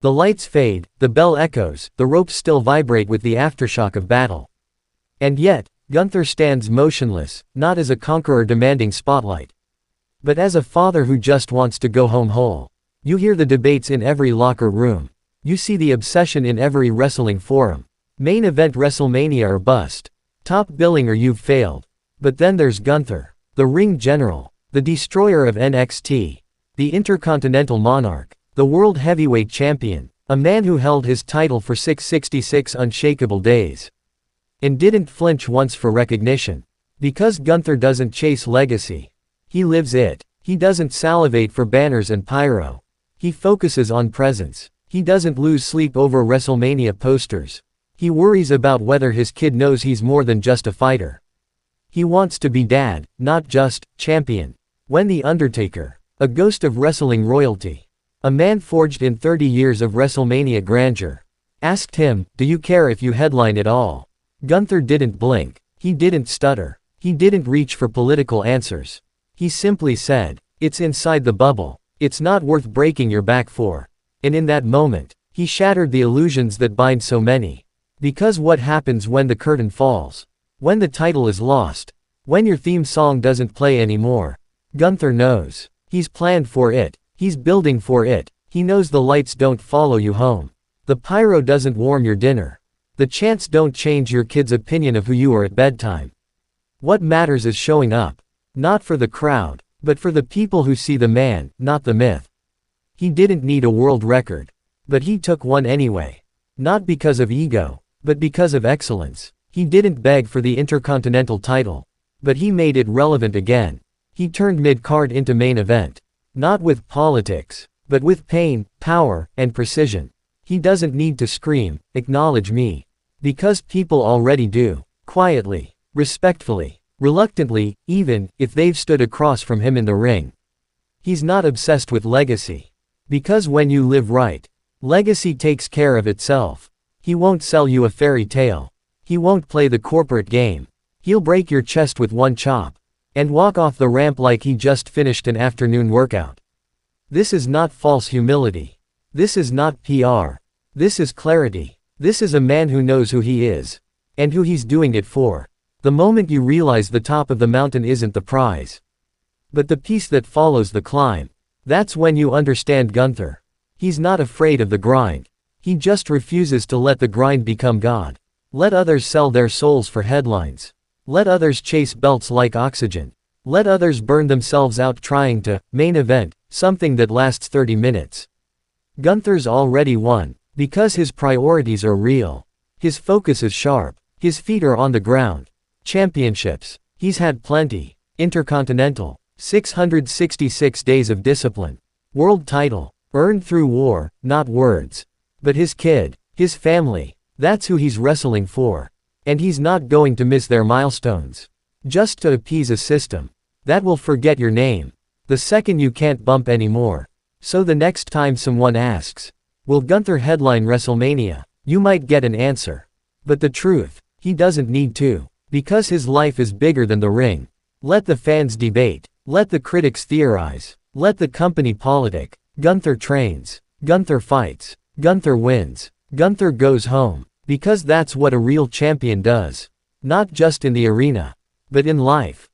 The lights fade, the bell echoes, the ropes still vibrate with the aftershock of battle. And yet, Gunther stands motionless, not as a conqueror demanding spotlight, but as a father who just wants to go home whole. You hear the debates in every locker room. You see the obsession in every wrestling forum. Main event WrestleMania or bust. Top billing or you've failed. But then there's Gunther, the ring general, the destroyer of NXT, the Intercontinental Monarch, the World Heavyweight Champion, a man who held his title for 666 unshakable days. And didn't flinch once for recognition. Because Gunther doesn't chase legacy. He lives it. He doesn't salivate for banners and pyro. He focuses on presence. He doesn't lose sleep over WrestleMania posters. He worries about whether his kid knows he's more than just a fighter. He wants to be dad, not just champion. When the Undertaker, a ghost of wrestling royalty, a man forged in 30 years of WrestleMania grandeur, asked him, "Do you care if you headline it all?" Gunther didn't blink. He didn't stutter. He didn't reach for political answers. He simply said, "It's inside the bubble. It's not worth breaking your back for." And in that moment, he shattered the illusions that bind so many. Because what happens when the curtain falls? When the title is lost? When your theme song doesn't play anymore? Gunther knows. He's planned for it. He's building for it. He knows the lights don't follow you home. The pyro doesn't warm your dinner. The chants don't change your kid's opinion of who you are at bedtime. What matters is showing up. Not for the crowd, but for the people who see the man, not the myth. He didn't need a world record. But he took one anyway. Not because of ego, but because of excellence. He didn't beg for the Intercontinental title. But he made it relevant again. He turned mid-card into main event. Not with politics, but with pain, power, and precision. He doesn't need to scream, "Acknowledge me." Because people already do. Quietly, respectfully, reluctantly, even if they've stood across from him in the ring. He's not obsessed with legacy. Because when you live right, legacy takes care of itself. He won't sell you a fairy tale. He won't play the corporate game. He'll break your chest with one chop and walk off the ramp like he just finished an afternoon workout. This is not false humility. This is not PR. This is clarity. This is a man who knows who he is and who he's doing it for. The moment you realize the top of the mountain isn't the prize, but the peace that follows the climb, that's when you understand Gunther. He's not afraid of the grind. He just refuses to let the grind become God. Let others sell their souls for headlines. Let others chase belts like oxygen. Let others burn themselves out trying to main event something that lasts 30 minutes. Gunther's already won, because his priorities are real. His focus is sharp. His feet are on the ground. Championships, he's had plenty. Intercontinental, 666 days of discipline. World title, earned through war, not words. But his kid, his family, that's who he's wrestling for. And he's not going to miss their milestones just to appease a system that will forget your name the second you can't bump anymore. So the next time someone asks, will Gunther headline WrestleMania? You might get an answer. But the truth, he doesn't need to. Because his life is bigger than the ring. Let the fans debate. Let the critics theorize. Let the company politic. Gunther trains. Gunther fights. Gunther wins. Gunther goes home. Because that's what a real champion does. Not just in the arena, but in life.